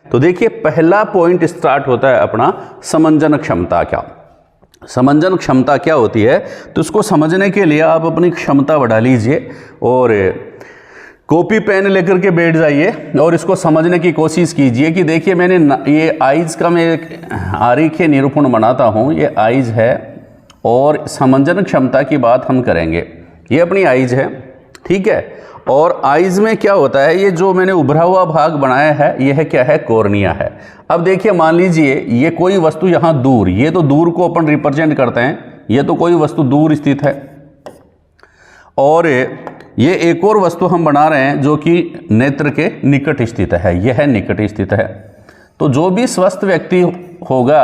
तो देखिए पहला पॉइंट स्टार्ट होता है अपना समंजन क्षमता। क्या समंजन क्षमता क्या होती है, तो इसको समझने के लिए आप अपनी क्षमता बढ़ा लीजिए और कॉपी पेन लेकर के बैठ जाइए और इसको समझने की कोशिश कीजिए कि देखिए मैंने ये आइज का मैं एक आरेखीय निरूपण बनाता हूँ, ये आइज है और समंजन क्षमता की बात हम करेंगे। ये अपनी आइज है, ठीक है। और आइज में क्या होता है, ये जो मैंने उभरा हुआ भाग बनाया है यह क्या है, कॉर्निया है। अब देखिए मान लीजिए ये कोई वस्तु यहाँ दूर, ये तो दूर को अपन रिप्रेजेंट करते हैं, ये तो कोई वस्तु दूर स्थित है और ये एक और वस्तु हम बना रहे हैं जो कि नेत्र के निकट स्थित है, यह निकट स्थित है। तो जो भी स्वस्थ व्यक्ति होगा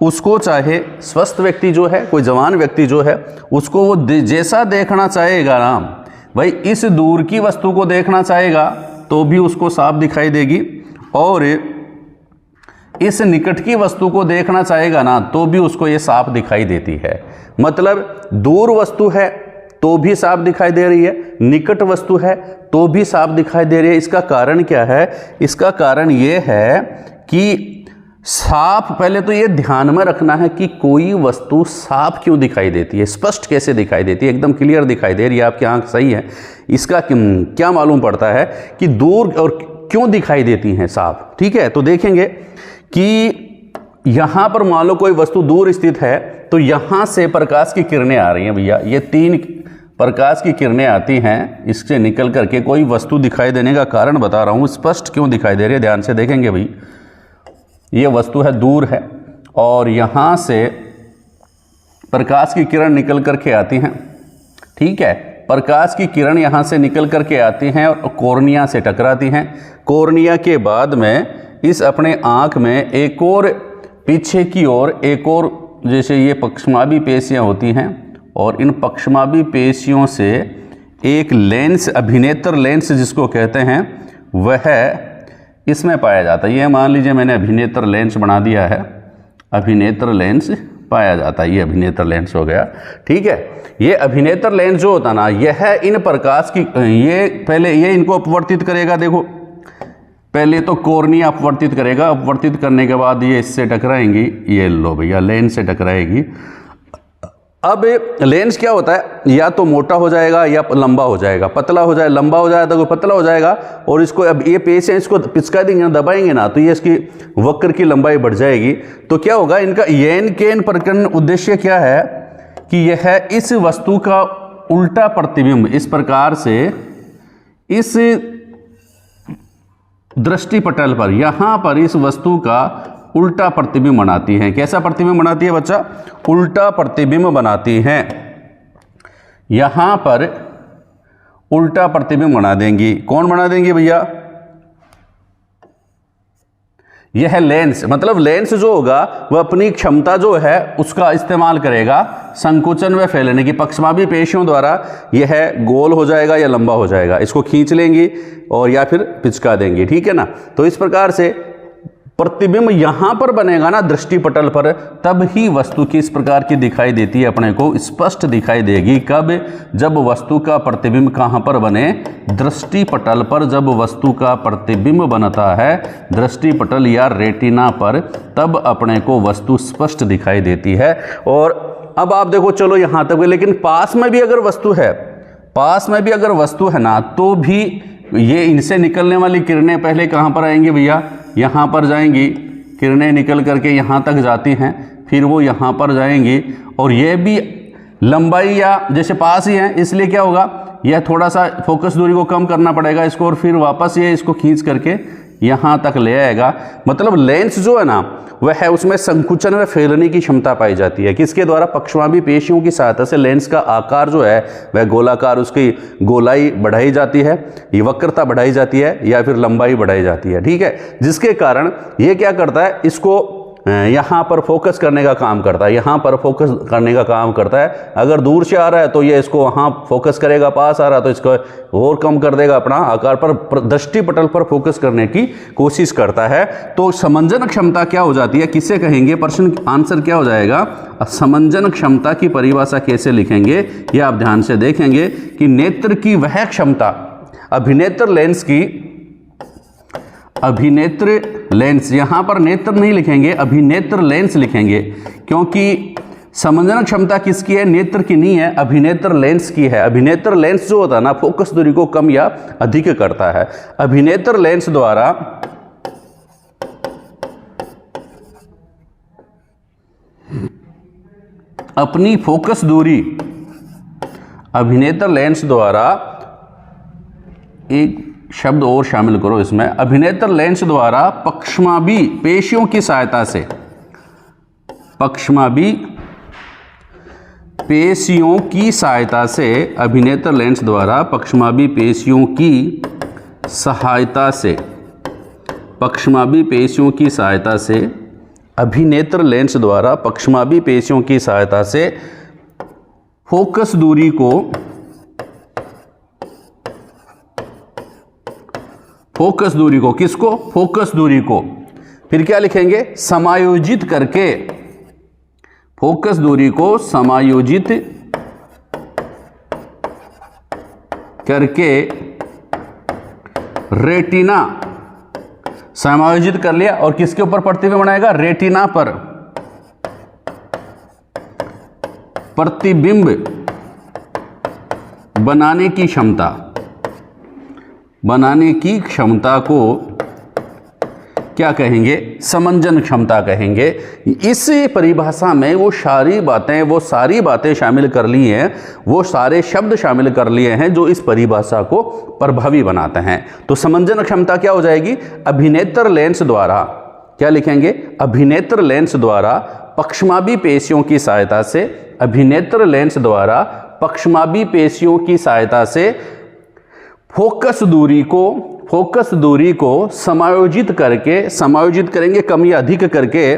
उसको, चाहे स्वस्थ व्यक्ति जो है, कोई जवान व्यक्ति जो है, उसको वो जैसा देखना चाहेगा ना भाई, इस दूर की वस्तु को देखना चाहेगा तो भी उसको साफ दिखाई देगी और इस निकट की वस्तु को देखना चाहेगा ना तो भी उसको ये साफ दिखाई देती है। मतलब दूर वस्तु है तो भी साफ दिखाई दे रही है, निकट वस्तु है तो भी साफ दिखाई दे रही है। इसका कारण क्या है, इसका कारण ये है कि साफ, पहले तो ये ध्यान में रखना है कि कोई वस्तु साफ क्यों दिखाई देती है, स्पष्ट कैसे दिखाई देती है, एकदम क्लियर दिखाई दे रही है, आपकी आंख सही है। इसका क्या मालूम पड़ता है कि दूर और क्यों दिखाई देती हैं साफ, ठीक है। तो देखेंगे कि यहां पर मान लो कोई वस्तु दूर स्थित है तो यहां से प्रकाश की किरणें आ रही हैं भैया, ये 3 प्रकाश की किरणें आती हैं, इससे निकल करके कोई वस्तु दिखाई देने का कारण बता रहा हूं, स्पष्ट क्यों दिखाई दे रही है, ध्यान से देखेंगे भाई। ये वस्तु है, दूर है और यहाँ से प्रकाश की किरण निकल करके आती हैं, ठीक है। प्रकाश की किरण यहाँ से निकल करके आती हैं और कॉर्निया से टकराती हैं। कॉर्निया के बाद में इस अपने आँख में एक और पीछे की ओर एक और, जैसे ये पक्षमाभी पेशियाँ होती हैं और इन पक्षमाभी पेशियों से एक लेंस, अभिनेत्र लेंस जिसको कहते हैं, वह इसमें पाया जाता है। ये मान लीजिए मैंने अभिनेत्र लेंस बना दिया है, अभिनेत्र लेंस पाया जाता है, ये अभिनेत्र लेंस हो गया, ठीक है। ये अभिनेत्र लेंस जो होता ना, यह इन प्रकाश की, ये पहले ये इनको अपवर्तित करेगा, देखो पहले तो कॉर्निया अपवर्तित करेगा, अपवर्तित करने के बाद ये इससे टकराएंगी, ये लो भैया लेंस से टकराएगी। अब लेंस क्या होता है, या तो मोटा हो जाएगा या लंबा हो जाएगा, पतला हो जाए, लंबा हो जाएगा तो पतला हो जाएगा। और इसको अब ये पेश है, इसको पिचका देंगे, दबाएंगे ना तो ये इसकी वक्र की लंबाई बढ़ जाएगी। तो क्या होगा, इनका येन केन प्रकरण उद्देश्य क्या है कि यह इस वस्तु का उल्टा प्रतिबिंब इस प्रकार से इस दृष्टिपटल पर, यहां पर इस वस्तु का उल्टा प्रतिबिंब बनाती हैं। कैसा प्रतिबिंब बनाती है बच्चा, उल्टा प्रतिबिंब बनाती हैं। यहां पर उल्टा प्रतिबिंब बना देंगी। कौन बना देंगे भैया, यह लेंस। मतलब लेंस जो होगा वह अपनी क्षमता जो है उसका इस्तेमाल करेगा संकुचन व फैलने की, पक्षमाभी पेशियों द्वारा यह गोल हो जाएगा या लंबा हो जाएगा, इसको खींच लेंगी और या फिर पिचका देंगी, ठीक है ना। तो इस प्रकार से प्रतिबिंब यहां पर बनेगा ना दृष्टिपटल पर, तब ही वस्तु किस प्रकार की दिखाई देती है, अपने को स्पष्ट दिखाई देगी। कब, जब वस्तु का प्रतिबिंब कहां पर बने, दृष्टिपटल पर। जब वस्तु का प्रतिबिंब बनता है दृष्टिपटल या रेटिना पर, तब अपने को वस्तु स्पष्ट दिखाई देती है। और अब आप देखो, चलो यहां तक, लेकिन पास में भी अगर वस्तु है, पास में भी अगर वस्तु है ना, तो भी ये इनसे निकलने वाली किरणें पहले कहां पर आएंगी भैया, यहाँ पर जाएंगी, किरणें निकल करके यहाँ तक जाती हैं, फिर वो यहाँ पर जाएंगी और ये भी लंबाई या जैसे पास ही है, इसलिए क्या होगा, यह थोड़ा सा फोकस दूरी को कम करना पड़ेगा इसको और फिर वापस ये इसको खींच करके यहाँ तक ले आएगा। मतलब लेंस जो है ना वह है, उसमें संकुचन व फैलने की क्षमता पाई जाती है। किसके द्वारा, पक्षमाभी पेशियों की सहायता से लेंस का आकार जो है वह गोलाकार, उसकी गोलाई बढ़ाई जाती है, ये वक्रता बढ़ाई जाती है या फिर लंबाई बढ़ाई जाती है, ठीक है। जिसके कारण ये क्या करता है, इसको यहाँ पर फोकस करने का काम करता है, यहाँ पर फोकस करने का काम करता है। अगर दूर से आ रहा है तो ये इसको वहाँ फोकस करेगा, पास आ रहा है तो इसको और कम कर देगा, अपना आकार पर, दृष्टिपटल पर फोकस करने की कोशिश करता है। तो समंजन क्षमता क्या हो जाती है, किसे कहेंगे, प्रश्न आंसर क्या हो जाएगा, समंजन क्षमता की परिभाषा कैसे लिखेंगे, ये आप ध्यान से देखेंगे कि नेत्र की वह क्षमता, अभिनेत्र लेंस की अभिनेत्र लेंस, यहाँ पर नेत्र नहीं लिखेंगे, अभिनेत्र लेंस लिखेंगे, क्योंकि समंजन क्षमता किसकी है? नेत्र की नहीं है, अभिनेत्र लेंस की है। अभिनेत्र लेंस जो होता है ना, फोकस दूरी को कम या अधिक करता है। अभिनेत्र लेंस द्वारा अपनी फोकस दूरी, अभिनेत्र लेंस द्वारा, एक शब्द और शामिल करो इसमें, अभिनेत्र लेंस द्वारा पक्षमाभी पेशियों की सहायता से, पक्षमाभी पेशियों की सहायता से, अभिनेत्र लेंस द्वारा पक्षमाभी पेशियों की सहायता से, पक्षमाभी पेशियों की सहायता से, अभिनेत्र लेंस द्वारा पक्षमाभी पेशियों की सहायता से फोकस दूरी को, फोकस दूरी को, किसको? फोकस दूरी को, फिर क्या लिखेंगे? समायोजित करके, फोकस दूरी को समायोजित करके रेटिना, समायोजित कर लिया और किसके ऊपर प्रतिबिंब बनाएगा? रेटिना पर प्रतिबिंब बनाने की क्षमता, बनाने की क्षमता को क्या कहेंगे? समंजन क्षमता कहेंगे। इस परिभाषा में वो सारी बातें शामिल कर ली हैं, वो सारे शब्द शामिल कर लिए हैं जो इस परिभाषा को प्रभावी बनाते हैं। तो समंजन क्षमता क्या हो जाएगी? अभिनेत्र लेंस द्वारा, क्या लिखेंगे? अभिनेत्र लेंस द्वारा पक्षमाभी पेशियों की सहायता से, अभिनेत्र लेंस द्वारा पक्षमाभी पेशियों की सहायता से फोकस दूरी को समायोजित करके, समायोजित करेंगे कम या अधिक करके,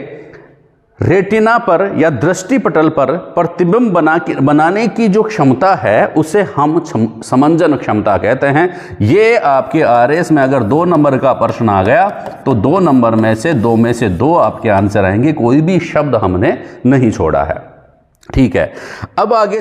रेटिना पर या दृष्टि पटल पर प्रतिबिंब बनाने की जो क्षमता है उसे हम समंजन क्षमता कहते हैं। ये आपके आरएस में अगर 2 नंबर का प्रश्न आ गया तो 2 नंबर में से 2 आपके आंसर आएंगे, कोई भी शब्द हमने नहीं छोड़ा है। ठीक है, अब आगे